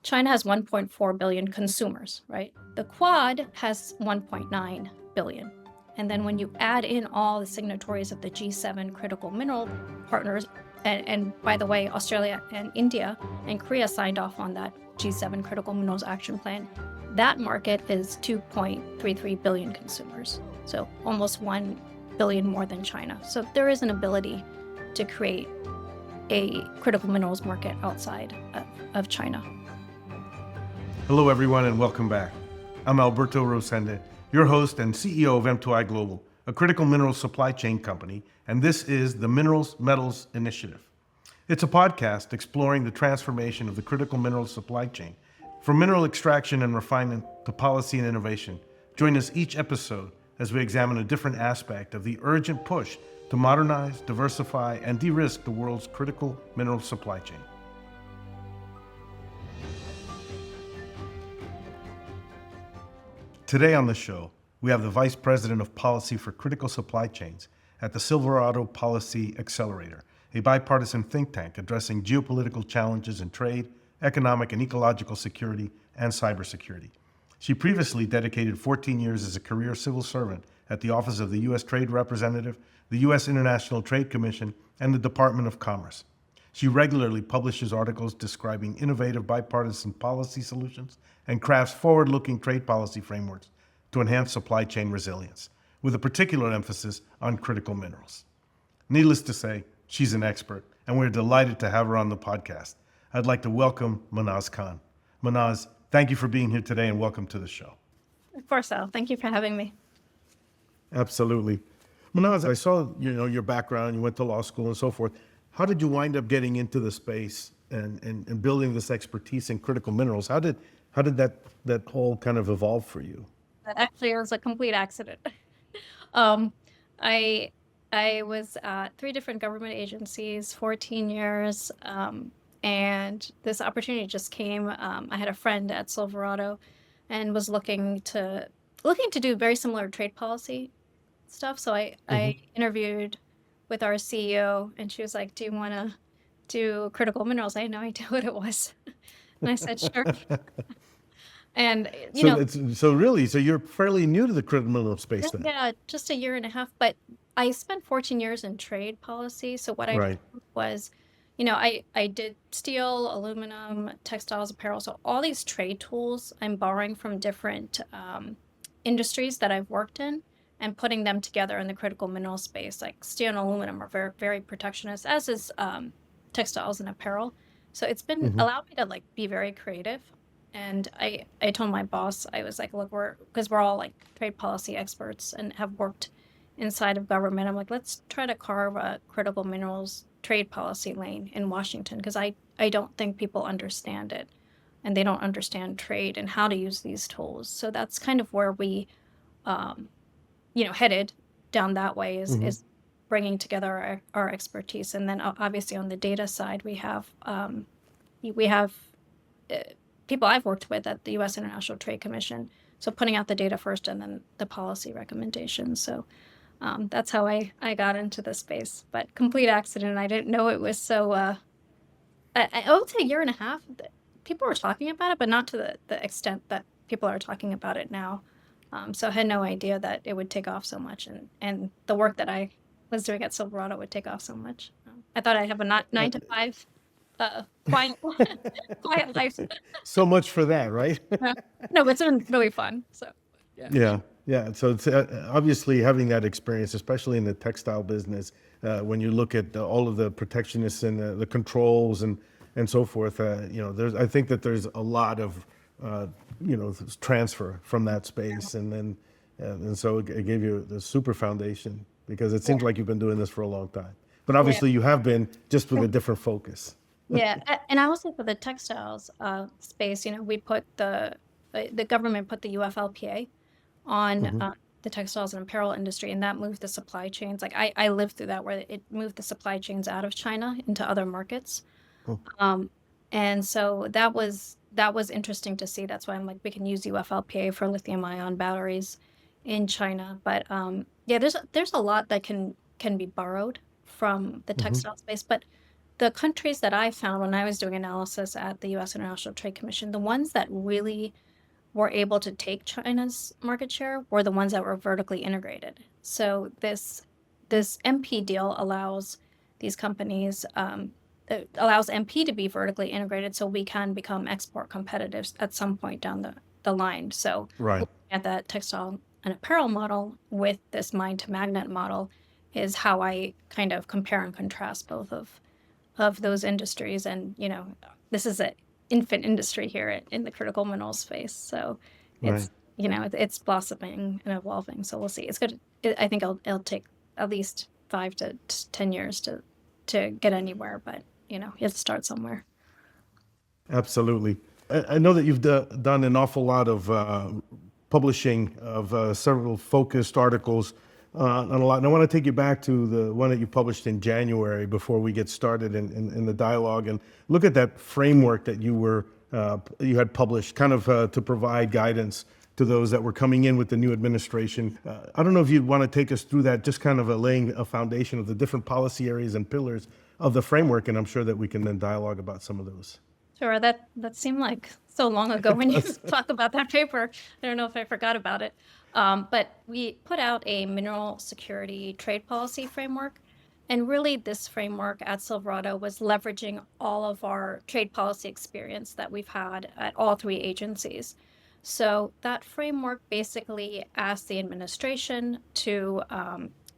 China has 1.4 billion consumers, right? The Quad has 1.9 billion. And then when you add in all the signatories of the G7 critical mineral partners, and by the way, Australia and India and Korea signed off on that G7 critical minerals action plan, that market is 2.33 billion consumers. So almost 1 billion more than China. So there is an ability to create a critical minerals market outside of China. Hello, everyone, and welcome back. I'm Alberto Rosende, your host and CEO of M2i Global, a critical minerals supply chain company, and this is the Minerals Metals Initiative. It's a podcast exploring the transformation of the critical minerals supply chain, from mineral extraction and refinement to policy and innovation. Join us each episode as we examine a different aspect of the urgent push to modernize, diversify, and de-risk the world's critical minerals supply chain. Today on the show, we have the Vice President of Policy for Critical Supply Chains at the Silverado Policy Accelerator, a bipartisan think tank addressing geopolitical challenges in trade, economic and ecological security, and cybersecurity. She previously dedicated 14 years as a career civil servant at the Office of the U.S. Trade Representative, the U.S. International Trade Commission, and the Department of Commerce. She regularly publishes articles describing innovative bipartisan policy solutions and crafts forward-looking trade policy frameworks to enhance supply chain resilience, with a particular emphasis on critical minerals. Needless to say, she's an expert, and we're delighted to have her on the podcast. I'd like to welcome Mahnaz Khan. Mahnaz, thank you for being here today and welcome to the show. Of course, Al. Thank you for having me. Absolutely. Mahnaz, I saw your background, you went to law school and so forth. How did you wind up getting into the space and building this expertise in critical minerals? How did that whole kind of evolve for you? That actually was a complete accident. I was at 3 different government agencies, 14 years, and this opportunity just came. I had a friend at Silverado and was looking to do very similar trade policy stuff. So I interviewed with our CEO, and she was like, "Do you want to do critical minerals?" I had no idea what it was, and I said, "Sure." And So you're fairly new to the critical mineral space then. yeah, just a year and a half. But I spent 14 years in trade policy. So what I Right. did was, I did steel, aluminum, textiles, apparel. So all these trade tools I'm borrowing from different industries that I've worked in and putting them together in the critical mineral space. Like steel and aluminum are very, very protectionist, as is textiles and apparel. So it's been allowed me to be very creative. And I told my boss, I was like, look, because we're all like trade policy experts and have worked inside of government. I'm like, let's try to carve a critical minerals trade policy lane in Washington, because I don't think people understand it, and they don't understand trade and how to use these tools. So that's kind of where we, headed down that way is bringing together our expertise. And then obviously on the data side, we have people I've worked with at the U.S. International Trade Commission. So putting out the data first and then the policy recommendations. So that's how I got into the space. But complete accident. I didn't know it was so, I would say a year and a half. People were talking about it, but not to the extent that people are talking about it now. So I had no idea that it would take off so much. And the work that I was doing at Silverado would take off so much. I thought I'd have a 9 to 5 quiet life. So much for that, right? No, but it's been really fun. So Yeah. So it's obviously having that experience, especially in the textile business, when you look at all of the protectionists and the controls and so forth. I think that there's a lot of transfer from that space, and so it gave you the super foundation, because it seems like you've been doing this for a long time. But obviously you have been, just with a different focus. Yeah, and I will say for the textiles space, we put the government put the UFLPA on the textiles and apparel industry, and that moved the supply chains. Like I lived through that, where it moved the supply chains out of China into other markets. And so that was interesting to see. That's why I'm like, we can use UFLPA for lithium ion batteries in China. But there's a lot that can be borrowed from the textile space. But the countries that I found when I was doing analysis at the U.S. International Trade Commission, the ones that really were able to take China's market share were the ones that were vertically integrated. So this MP deal allows these companies, it allows MP to be vertically integrated so we can become export competitive at some point down the line. So Right. looking at that textile and apparel model with this mine to magnet model is how I kind of compare and contrast both of those industries. And, this is an infant industry here in the critical mineral space. So Right. it's, it's blossoming and evolving. So we'll see. It's good. I think it'll take at least 5 to 10 years to get anywhere, but you have to start somewhere. Absolutely. I know that you've done an awful lot of publishing of several focused articles on a lot. And I want to take you back to the one that you published in January before we get started in the dialogue and look at that framework that you had published, kind of to provide guidance to those that were coming in with the new administration. I don't know if you'd want to take us through that, just kind of laying a foundation of the different policy areas and pillars of the framework, and I'm sure that we can then dialogue about some of those. Sure, that seemed like so long ago when you talk about that paper. I don't know if I forgot about it. But we put out a mineral security trade policy framework. And really, this framework at Silverado was leveraging all of our trade policy experience that we've had at all three agencies. So that framework basically asked the administration to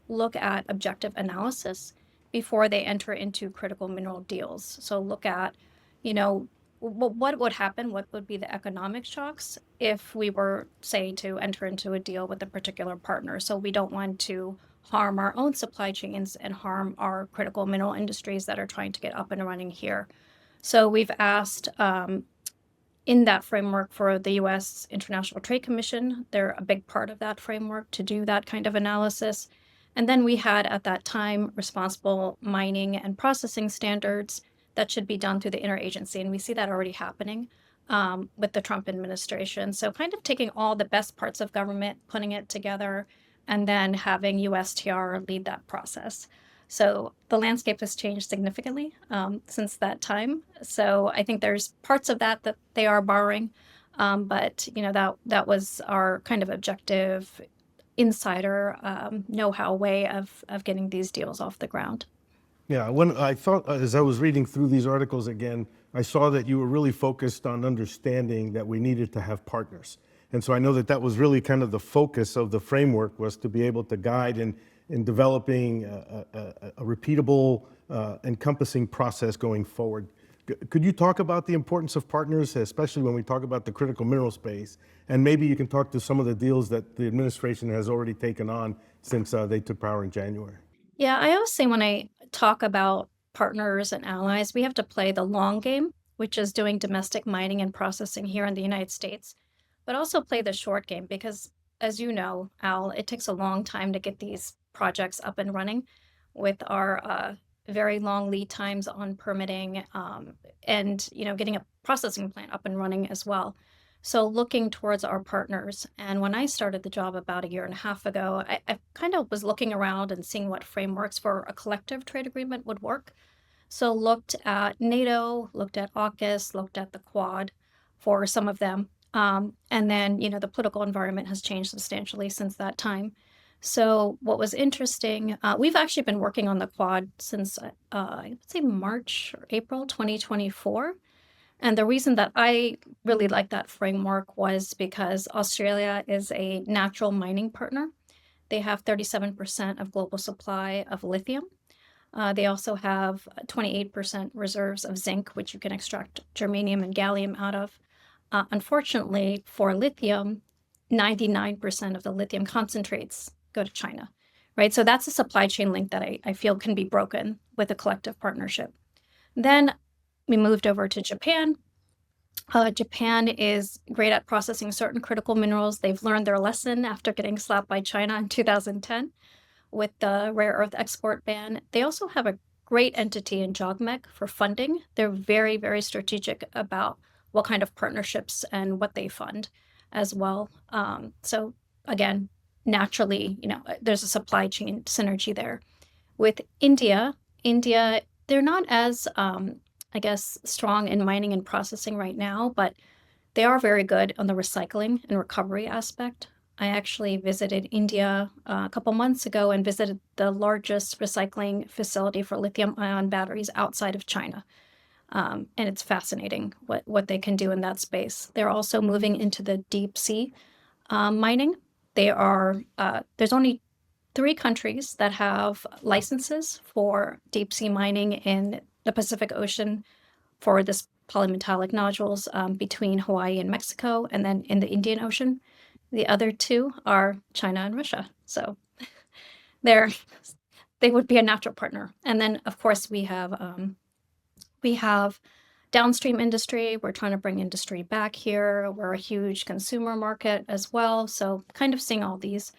look at objective analysis before they enter into critical mineral deals. So look at, what would happen, what would be the economic shocks if we were, say, to enter into a deal with a particular partner. So we don't want to harm our own supply chains and harm our critical mineral industries that are trying to get up and running here. So we've asked in that framework for the U.S. International Trade Commission, they're a big part of that framework to do that kind of analysis. And then we had at that time responsible mining and processing standards that should be done through the interagency. And we see that already happening with the Trump administration. So kind of taking all the best parts of government, putting it together, and then having USTR lead that process. So the landscape has changed significantly since that time. So I think there's parts of that they are borrowing, but that was our kind of objective insider know-how way of getting these deals off the ground. Yeah, when I thought, as I was reading through these articles again, I saw that you were really focused on understanding that we needed to have partners. And so I know that that was really kind of the focus of the framework, was to be able to guide in developing a repeatable, encompassing process going forward. Could you talk about the importance of partners, especially when we talk about the critical mineral space? And maybe you can talk to some of the deals that the administration has already taken on since they took power in January. Yeah, I always say when I talk about partners and allies, we have to play the long game, which is doing domestic mining and processing here in the United States, but also play the short game because, as you know, Al, it takes a long time to get these projects up and running with our very long lead times on permitting and getting a processing plant up and running as well. So looking towards our partners. And when I started the job about a year and a half ago, I kind of was looking around and seeing what frameworks for a collective trade agreement would work. So looked at NATO, looked at AUKUS, looked at the Quad for some of them. And then, the political environment has changed substantially since that time. So what was interesting, we've actually been working on the Quad since, I would say March or April 2024. And the reason that I really like that framework was because Australia is a natural mining partner. They have 37% of global supply of lithium. They also have 28% reserves of zinc, which you can extract germanium and gallium out of. Unfortunately, for lithium, 99% of the lithium concentrates go to China, right? So that's a supply chain link that I feel can be broken with a collective partnership. Then we moved over to Japan. Japan is great at processing certain critical minerals. They've learned their lesson after getting slapped by China in 2010 with the rare earth export ban. They also have a great entity in JOGMEC for funding. They're very, very strategic about what kind of partnerships and what they fund as well. So again, naturally, there's a supply chain synergy there. With India They're not as, I guess, strong in mining and processing right now, but they are very good on the recycling and recovery aspect. I actually visited India a couple months ago and visited the largest recycling facility for lithium-ion batteries outside of China. And it's fascinating what they can do in that space. They're also moving into the deep sea mining. There's only 3 countries that have licenses for deep sea mining in the Pacific Ocean for this polymetallic nodules between Hawaii and Mexico, and then in the Indian Ocean. The other 2 are China and Russia. So they're they would be a natural partner. And then, of course, we have downstream industry. We're trying to bring industry back here. We're a huge consumer market as well. So kind of seeing all these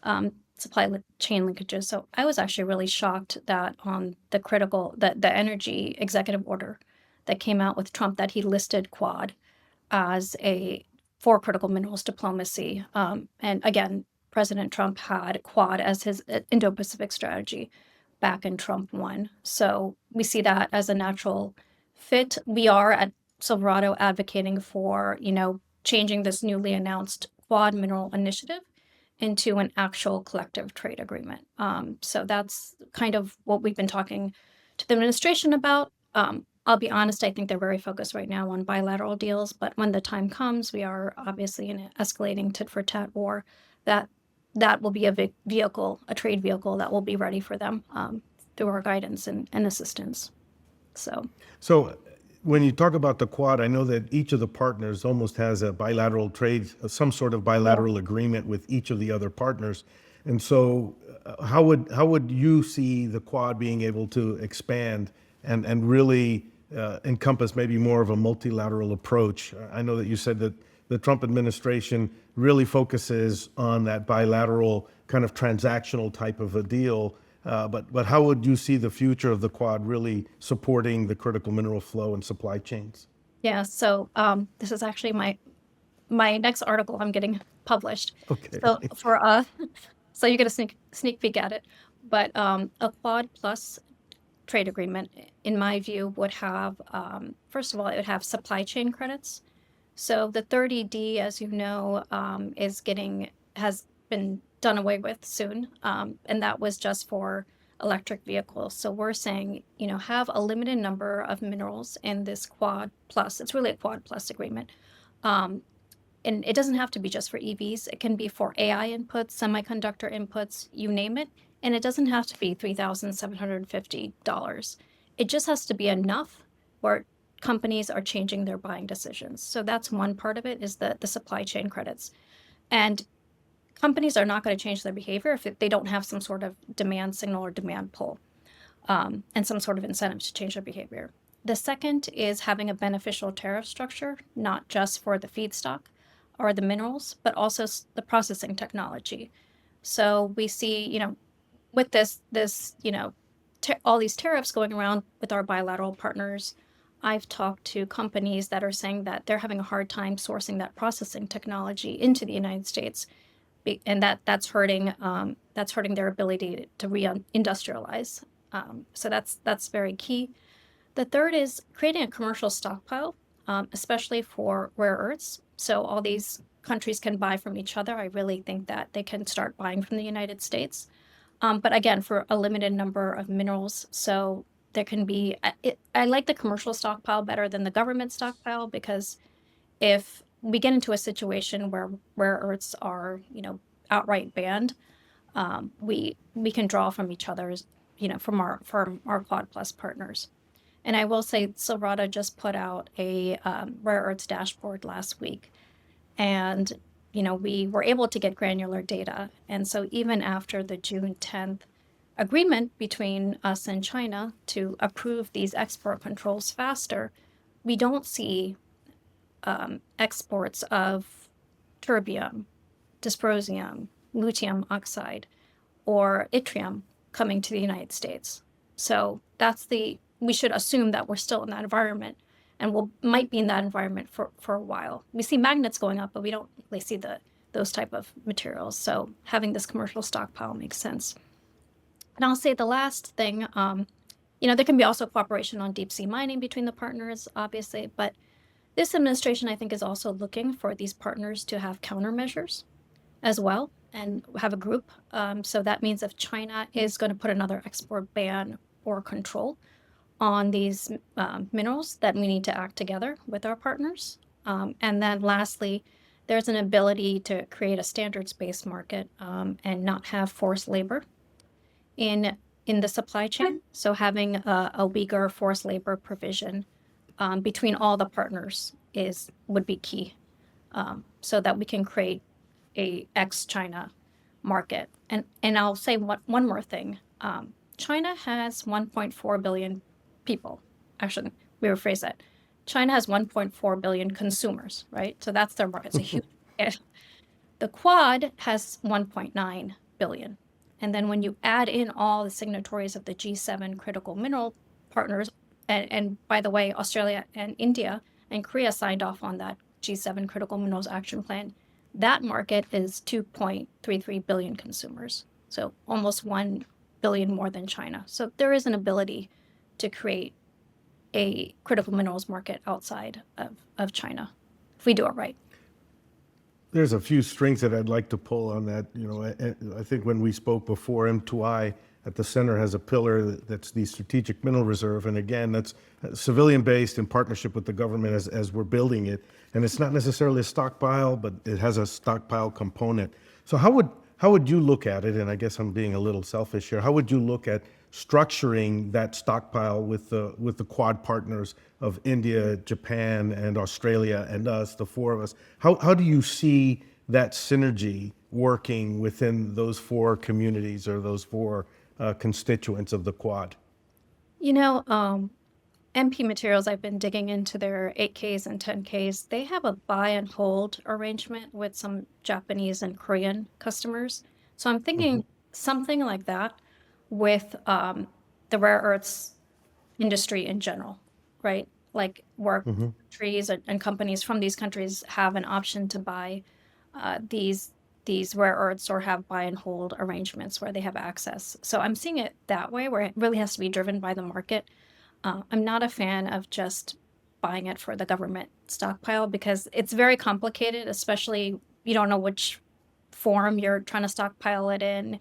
chain linkages. So I was actually really shocked that on the energy executive order that came out with Trump, that he listed Quad as a for critical minerals diplomacy. And again, President Trump had Quad as his Indo-Pacific strategy back in Trump 1. So we see that as a natural fit. We are at Silverado advocating for, changing this newly announced Quad mineral initiative into an actual collective trade agreement. So that's kind of what we've been talking to the administration about. I'll be honest, I think they're very focused right now on bilateral deals, but when the time comes, we are obviously in an escalating tit for tat war. That will be a trade vehicle that will be ready for them through our guidance and assistance. So when you talk about the Quad, I know that each of the partners almost has a bilateral trade, some sort of Yeah. bilateral agreement with each of the other partners. And so how would you see the Quad being able to expand and really encompass maybe more of a multilateral approach? I know that you said that the Trump administration really focuses on that bilateral kind of transactional type of a deal. But how would you see the future of the Quad really supporting the critical mineral flow and supply chains? Yeah. So this is actually my next article I'm getting published. Okay. So for so you get a sneak peek at it. But a Quad Plus trade agreement, in my view, would have first of all, it would have supply chain credits. So the 30D, as you know, has been done away with soon, and that was just for electric vehicles. So we're saying, have a limited number of minerals in this Quad Plus. It's really a Quad Plus agreement. Um, and it doesn't have to be just for EVs. It can be for AI inputs, semiconductor inputs, you name it. And it doesn't have to be $3,750. It just has to be enough where companies are changing their buying decisions. So that's one part of it, is the supply chain credits. And companies are not going to change their behavior if they don't have some sort of demand signal or demand pull, and some sort of incentive to change their behavior. The second is having a beneficial tariff structure, not just for the feedstock or the minerals, but also the processing technology. So we see, with all these tariffs going around with our bilateral partners, I've talked to companies that are saying that they're having a hard time sourcing that processing technology into the United States, and that's hurting their ability to reindustrialize. So that's very key. The third is creating a commercial stockpile, especially for rare earths. So all these countries can buy from each other. I really think that they can start buying from the United States, but again, for a limited number of minerals. So there can be. I like the commercial stockpile better than the government stockpile, because if we get into a situation where rare earths are, outright banned, we can draw from each other's, from our Quad Plus partners. And I will say, Silverado just put out a rare earths dashboard last week, and we were able to get granular data. And so even after the June 10th agreement between us and China to approve these export controls faster, we don't see exports of terbium, dysprosium, lithium oxide, or yttrium coming to the United States. So we should assume that we're still in that environment, and might be in that environment for a while. We see magnets going up, but we don't really see those type of materials. So having this commercial stockpile makes sense. And I'll say the last thing, There can be also cooperation on deep sea mining between the partners, obviously, but this administration, I think, is also looking for these partners to have countermeasures as well and have a group. So that means if China is going to put another export ban or control on these minerals, that we need to act together with our partners. And then lastly, there's an ability to create a standards-based market and not have forced labor in the supply chain. So having a weaker forced labor provision between all the partners would be key, so that we can create a ex-China market. And I'll say one more thing. China has 1.4 billion people. Actually, we rephrase that. China has 1.4 billion consumers, right? So that's their market. It's a huge market. The Quad has 1.9 billion. And then when you add in all the signatories of the G7 critical mineral partners, and by the way, Australia and India and Korea signed off on that G7 critical minerals action plan, that market is 2.33 billion consumers. So almost 1 billion more than China. So there is an ability to create a critical minerals market outside of China if we do it right. There's a few strings that I'd like to pull on that. I think when we spoke before, M2i at the center has a pillar that's the Strategic Mineral Reserve. And again, that's civilian-based in partnership with the government as we're building it. And it's not necessarily a stockpile, but it has a stockpile component. So how would you look at it? And I guess I'm being a little selfish here. How would you look at structuring that stockpile with the Quad partners of India, Japan, and Australia, and us, the four of us? How do you see that synergy working within those four communities or those four constituents of the Quad? MP Materials, I've been digging into their 8Ks and 10Ks. They have a buy and hold arrangement with some Japanese and Korean customers. So I'm thinking something like that with the rare earths industry in general, right? Like where countries and companies from these countries have an option to buy these rare earths or have buy and hold arrangements where they have access. So I'm seeing it that way, where it really has to be driven by the market. I'm not a fan of just buying it for the government stockpile because it's very complicated, especially you don't know which form you're trying to stockpile it in.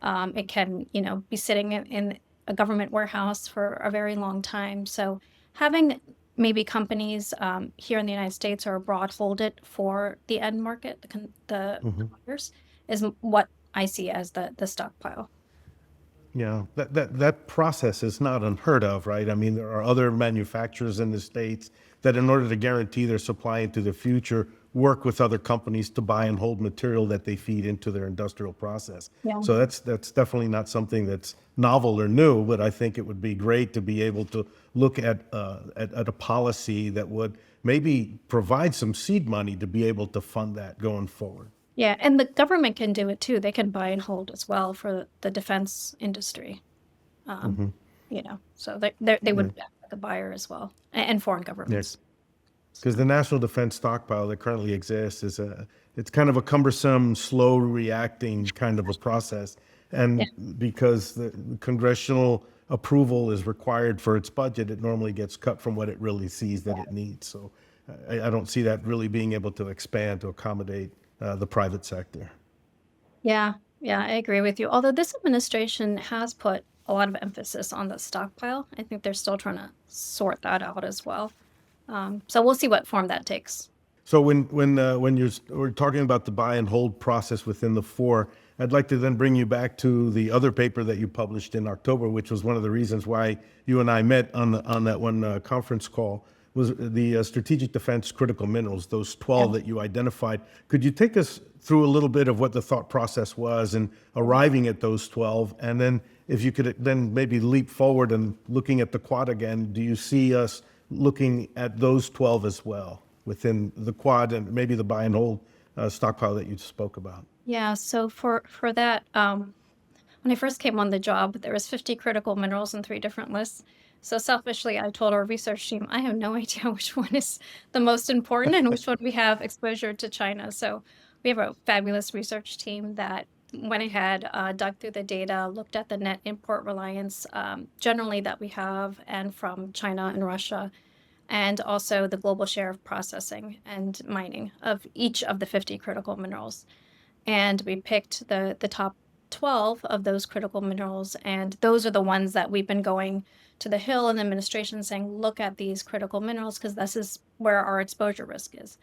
It can, be sitting in a government warehouse for a very long time. So having maybe companies here in the United States or abroad hold it for the end market, the buyers, is what I see as the stockpile. Yeah, that process is not unheard of, right? I mean, there are other manufacturers in the States that, in order to guarantee their supply into the future, work with other companies to buy and hold material that they feed into their industrial process. Yeah. So that's definitely not something that's novel or new, but I think it would be great to be able to look at a policy that would maybe provide some seed money to be able to fund that going forward. Yeah, and the government can do it too. They can buy and hold as well for the defense industry. So they would act like a buyer as well, and foreign governments. Because the national defense stockpile that currently exists it's kind of a cumbersome, slow reacting kind of a process. And because the congressional approval is required for its budget, it normally gets cut from what it really sees that it needs. So I don't see that really being able to expand to accommodate the private sector. Yeah, I agree with you. Although this administration has put a lot of emphasis on the stockpile, I think they're still trying to sort that out as well. So we'll see what form that takes. So when we're talking about the buy and hold process within the four, I'd like to then bring you back to the other paper that you published in October, which was one of the reasons why you and I met on that one conference call, was the strategic defense critical minerals, those 12 that you identified. Could you take us through a little bit of what the thought process was in arriving at those 12? And then if you could then maybe leap forward and looking at the Quad again, do you see us looking at those 12 as well within the Quad and maybe the buy and hold stockpile that you spoke about? Yeah, so for that, when I first came on the job, there was 50 critical minerals in 3 different lists. So selfishly, I told our research team, I have no idea which one is the most important and which one we have exposure to China. So we have a fabulous research team that went ahead, dug through the data, looked at the net import reliance generally that we have and from China and Russia, and also the global share of processing and mining of each of the 50 critical minerals. And we picked the top 12 of those critical minerals, and those are the ones that we've been going to the Hill and the administration saying, look at these critical minerals because this is where our exposure risk is.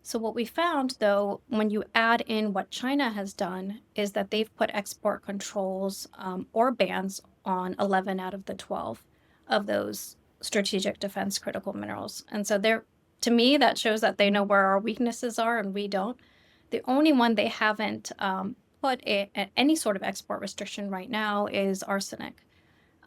So what we found, though, when you add in what China has done, is that they've put export controls or bans on 11 out of the 12 of those strategic defense critical minerals. And so to me, that shows that they know where our weaknesses are and we don't. The only one they haven't put any sort of export restriction right now is arsenic.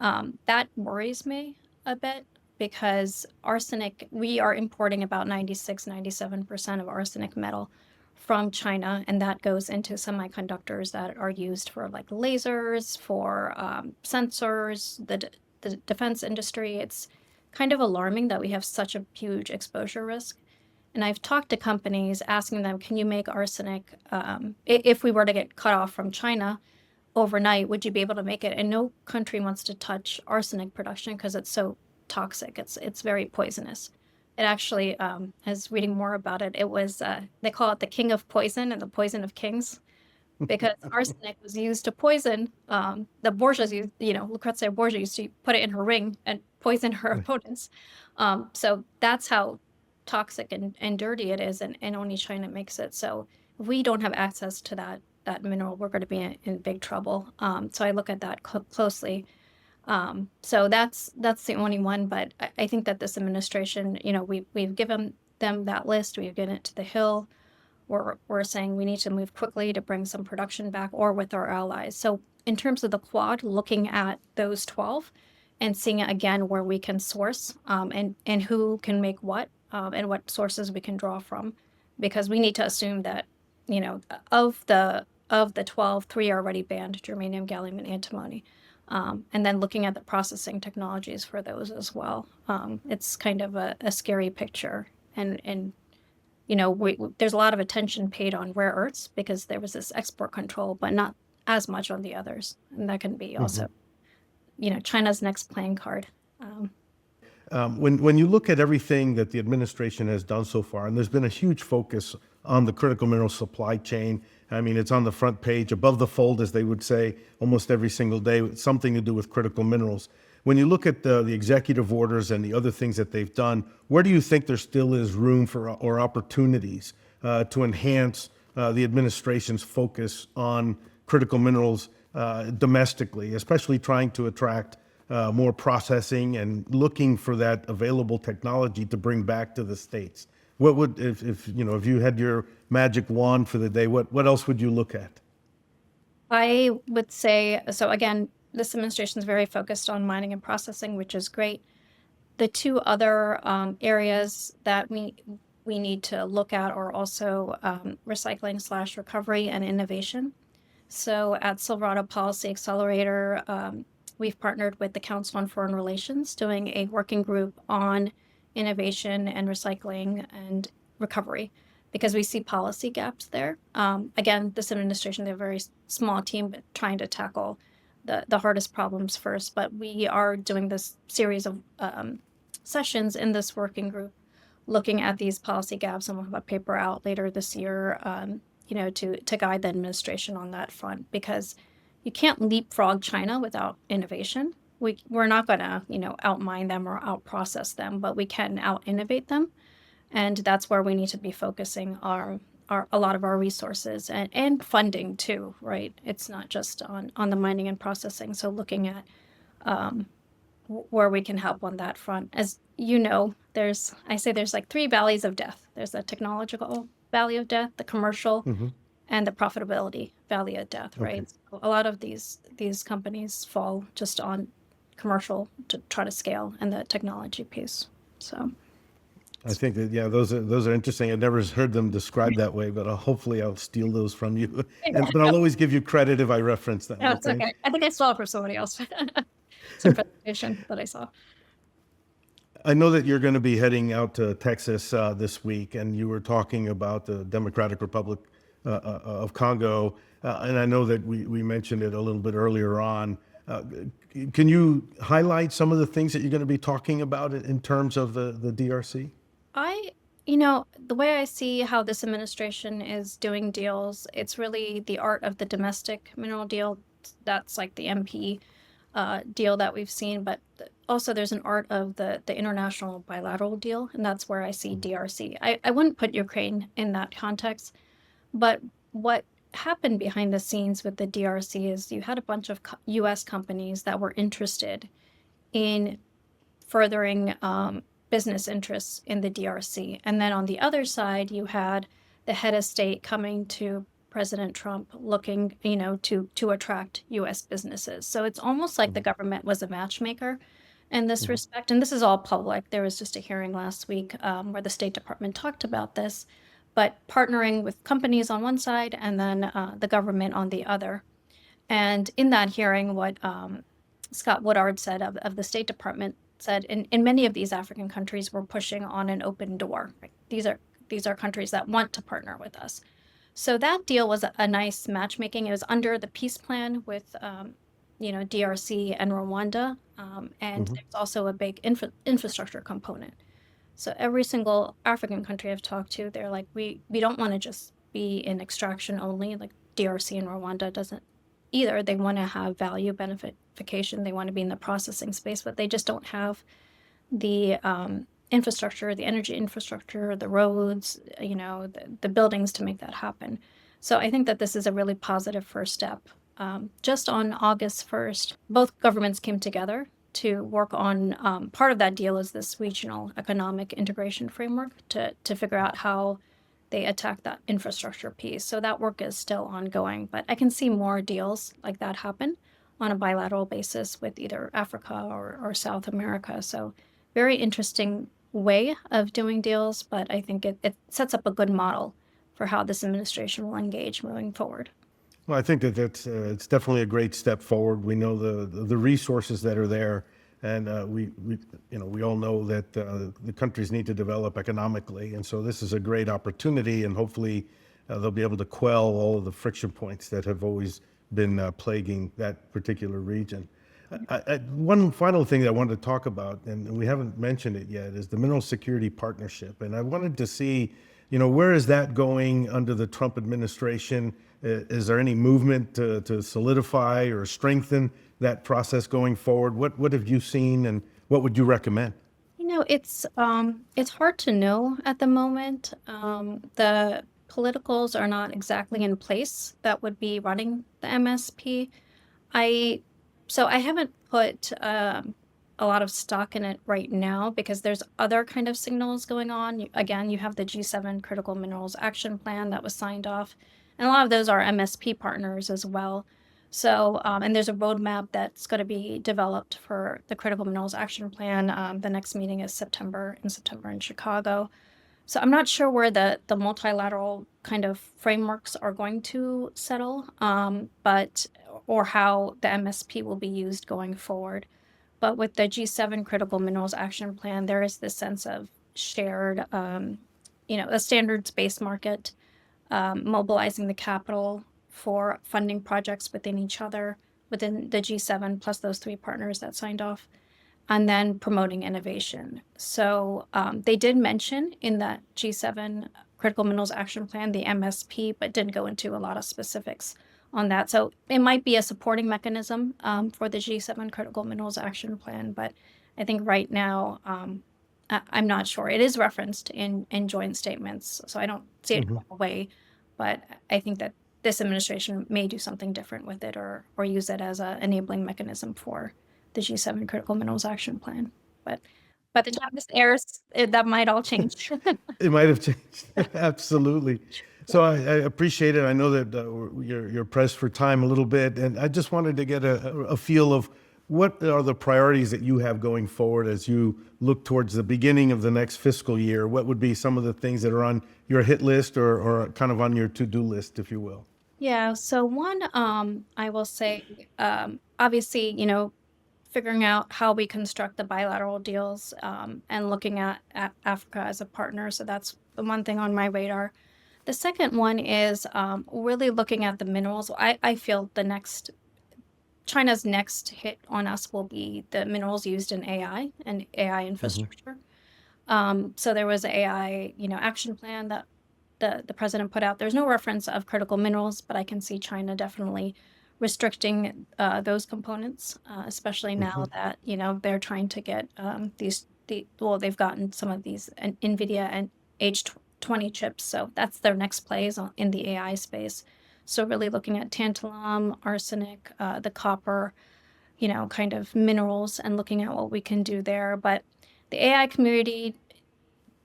That worries me a bit because arsenic, we are importing about 96-97% of arsenic metal from China, and that goes into semiconductors that are used for like lasers, for sensors, the defense industry. It's kind of alarming that we have such a huge exposure risk. And I've talked to companies asking them, can you make arsenic? If we were to get cut off from China overnight, would you be able to make it? And no country wants to touch arsenic production because it's so toxic. It's very poisonous. It actually, as reading more about it, it was they call it the king of poison and the poison of kings because arsenic was used to poison the Borgias. Lucrezia Borgia used to put it in her ring and poison her opponents. So that's how toxic and dirty it is, and only China makes it. So if we don't have access to that mineral, we're going to be in big trouble. So I look at that closely. So that's the only one. But I think that this administration, we've given them that list. We've given it to the Hill. We're saying we need to move quickly to bring some production back, or with our allies. So in terms of the Quad, looking at those 12 and seeing again where we can source and who can make what and what sources we can draw from, because we need to assume that of the 12, 3 are already banned: germanium, gallium, and antimony. And then looking at the processing technologies for those as well. It's kind of a scary picture. And there's a lot of attention paid on rare earths because there was this export control, but not as much on the others. And that can be also, China's next playing card. When you look at everything that the administration has done so far, and there's been a huge focus on the critical mineral supply chain. I mean, it's on the front page, above the fold, as they would say, almost every single day, something to do with critical minerals. When you look at the executive orders and the other things that they've done, where do you think there still is room for or opportunities to enhance the administration's focus on critical minerals domestically, especially trying to attract more processing and looking for that available technology to bring back to the States? What would, if you had your magic wand for the day, what else would you look at? I would say, so again, this administration is very focused on mining and processing, which is great. The two other areas that we need to look at are also recycling/recovery and innovation. So at Silverado Policy Accelerator, we've partnered with the Council on Foreign Relations, doing a working group on innovation and recycling and recovery, because we see policy gaps there. Again, this administration, they're a very small team, but trying to tackle the hardest problems first. But we are doing this series of sessions in this working group, looking at these policy gaps, and we'll have a paper out later this year, to guide the administration on that front, because you can't leapfrog China without innovation. We're not going to, outmine them or outprocess them, but we can out-innovate them. And that's where we need to be focusing a lot of our resources and funding too, right? It's not just on the mining and processing. So looking at where we can help on that front. As you know, there's like 3 valleys of death. There's the technological valley of death, the commercial, and the profitability valley of death, right? Okay. So a lot of these companies fall just on commercial to try to scale and the technology piece. So I think that, yeah, those are interesting. I've never heard them described that way, but hopefully I'll steal those from you. But I'll always give you credit if I reference them. no, it's okay. I think I saw it from somebody else. Some presentation that I saw. I know that you're going to be heading out to Texas this week, and you were talking about the Democratic Republic of Congo. And I know that we mentioned it a little bit earlier on. Can you highlight some of the things that you're going to be talking about in terms of the DRC? I, the way I see how this administration is doing deals, it's really the art of the domestic mineral deal. That's like the MP deal that we've seen, but also there's an art of the international bilateral deal, and that's where I see DRC. I wouldn't put Ukraine in that context, but what happened behind the scenes with the DRC is you had a bunch of U.S. companies that were interested in furthering business interests in the DRC. And then on the other side, you had the head of state coming to President Trump looking, to attract US businesses. So it's almost like the government was a matchmaker in this Mhm. respect. And this is all public. There was just a hearing last week where the State Department talked about this, but partnering with companies on one side and then the government on the other. And in that hearing, what Scott Woodard said of the State Department said in many of these African countries, we're pushing on an open door. Right? These are countries that want to partner with us. So that deal was a nice matchmaking. It was under the peace plan with, DRC and Rwanda, and Mhm. there's also a big infrastructure component. So every single African country I've talked to, they're like, we don't want to just be in extraction only. Like DRC and Rwanda doesn't either. They want to have value beneficiation. They want to be in the processing space, but they just don't have the infrastructure, the energy infrastructure, the roads, the buildings to make that happen. So I think that this is a really positive first step. Just on August 1st, both governments came together to work on part of that deal is this regional economic integration framework to figure out how they attack that infrastructure piece. So that work is still ongoing, but I can see more deals like that happen on a bilateral basis with either Africa or South America. So very interesting way of doing deals, but I think it sets up a good model for how this administration will engage moving forward. Well, I think that it's definitely a great step forward. We know the resources that are there, and we all know that the countries need to develop economically, and so this is a great opportunity, and hopefully they'll be able to quell all of the friction points that have always been plaguing that particular region. One final thing that I wanted to talk about, and we haven't mentioned it yet, is the Mineral Security Partnership. And I wanted to see, where is that going under the Trump administration? Is there any movement to solidify or strengthen that process going forward? What have you seen, and what would you recommend? It's hard to know at the moment. The politicals are not exactly in place that would be running the MSP. I so I haven't put a lot of stock in it right now because there's other kind of signals going on. Again, you have the G7 Critical Minerals Action Plan that was signed off, and a lot of those are MSP partners as well. So, and there's a roadmap that's going to be developed for the Critical Minerals Action Plan. The next meeting is in September in Chicago. So I'm not sure where the multilateral kind of frameworks are going to settle, but or how the MSP will be used going forward. But with the G7 Critical Minerals Action Plan, there is this sense of shared, a standards-based market, mobilizing the capital for funding projects within each other, within the G7, plus those three partners that signed off, and then promoting innovation. So they did mention in that G7 Critical Minerals Action Plan the MSP, but didn't go into a lot of specifics on that. So it might be a supporting mechanism for the G7 Critical Minerals Action Plan, but I think right now I'm not sure. It is referenced in joint statements, so I don't see it Mhm. going away. But I think that this administration may do something different with it, or use it as a enabling mechanism for the G7 Critical Minerals Action Plan. But by the time this airs, that might all change. It might have changed. Absolutely. So I appreciate it. I know that you're pressed for time a little bit, and I just wanted to get a feel of what are the priorities that you have going forward as you look towards the beginning of the next fiscal year. What would be some of the things that are on your hit list or kind of on your to-do list, if you will? Yeah, so one, I will say, obviously, figuring out how we construct the bilateral deals, and looking at Africa as a partner. So that's the one thing on my radar. The second one is really looking at the minerals. I feel China's next hit on us will be the minerals used in AI and AI infrastructure. So there was an AI, action plan that the president put out. There's no reference of critical minerals, but I can see China definitely restricting those components, especially now that they're trying to get they've gotten some of these NVIDIA and H20 chips, so that's their next plays in the AI space. So really looking at tantalum, arsenic, the copper, kind of minerals, and looking at what we can do there. But the AI community,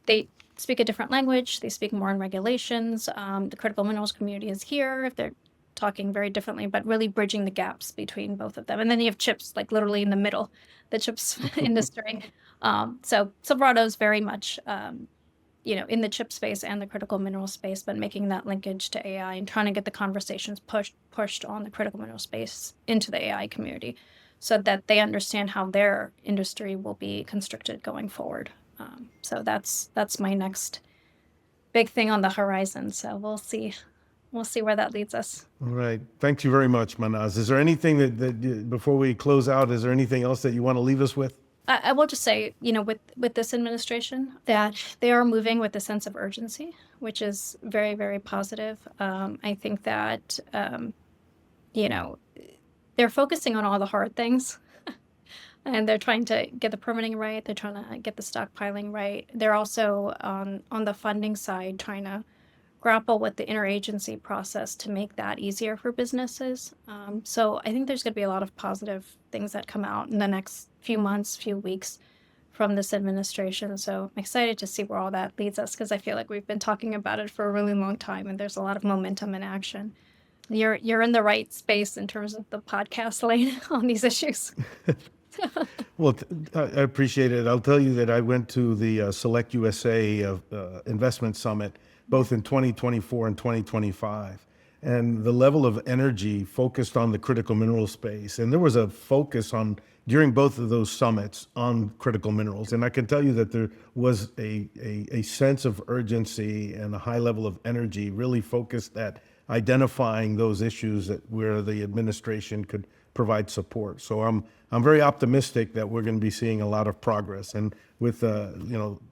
they speak a different language. They speak more in regulations. The critical minerals community is here. They're talking very differently, but really bridging the gaps between both of them. And then you have chips, like literally in the middle, the chips industry. So Silverado is very much, in the chip space and the critical mineral space, but making that linkage to AI and trying to get the conversations pushed on the critical mineral space into the AI community so that they understand how their industry will be constricted going forward. So that's my next big thing on the horizon. So we'll see where that leads us. All right. Thank you very much, Mahnaz. Is there anything that before we close out, is there anything else that you want to leave us with? I will just say, with this administration, that they are moving with a sense of urgency, which is very, very positive. I think that, they're focusing on all the hard things. And they're trying to get the permitting right. They're trying to get the stockpiling right. They're also on the funding side trying to grapple with the interagency process to make that easier for businesses. So I think there's going to be a lot of positive things that come out in the next few months, few weeks from this administration. So I'm excited to see where all that leads us because I feel like we've been talking about it for a really long time and there's a lot of momentum and action. You're in the right space in terms of the podcast lane on these issues. Well, I appreciate it. I'll tell you that I went to the Select USA Investment Summit, both in 2024 and 2025. And the level of energy focused on the critical mineral space. And there was a focus during both of those summits on critical minerals. And I can tell you that there was a sense of urgency and a high level of energy really focused at identifying those issues where the administration could provide support. So I'm very optimistic that we're going to be seeing a lot of progress. And with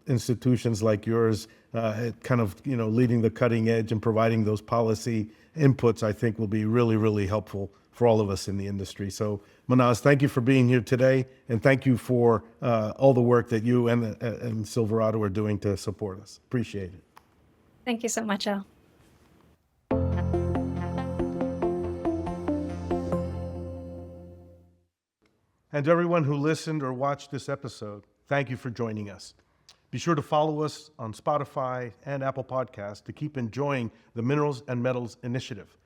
institutions like yours, kind of leading the cutting edge and providing those policy inputs, I think will be really, really helpful for all of us in the industry. So Mahnaz, thank you for being here today, and thank you for all the work that you and Silverado are doing to support us. Appreciate it. Thank you so much, Al. And to everyone who listened or watched this episode, thank you for joining us. Be sure to follow us on Spotify and Apple Podcasts to keep enjoying the Minerals and Metals Initiative.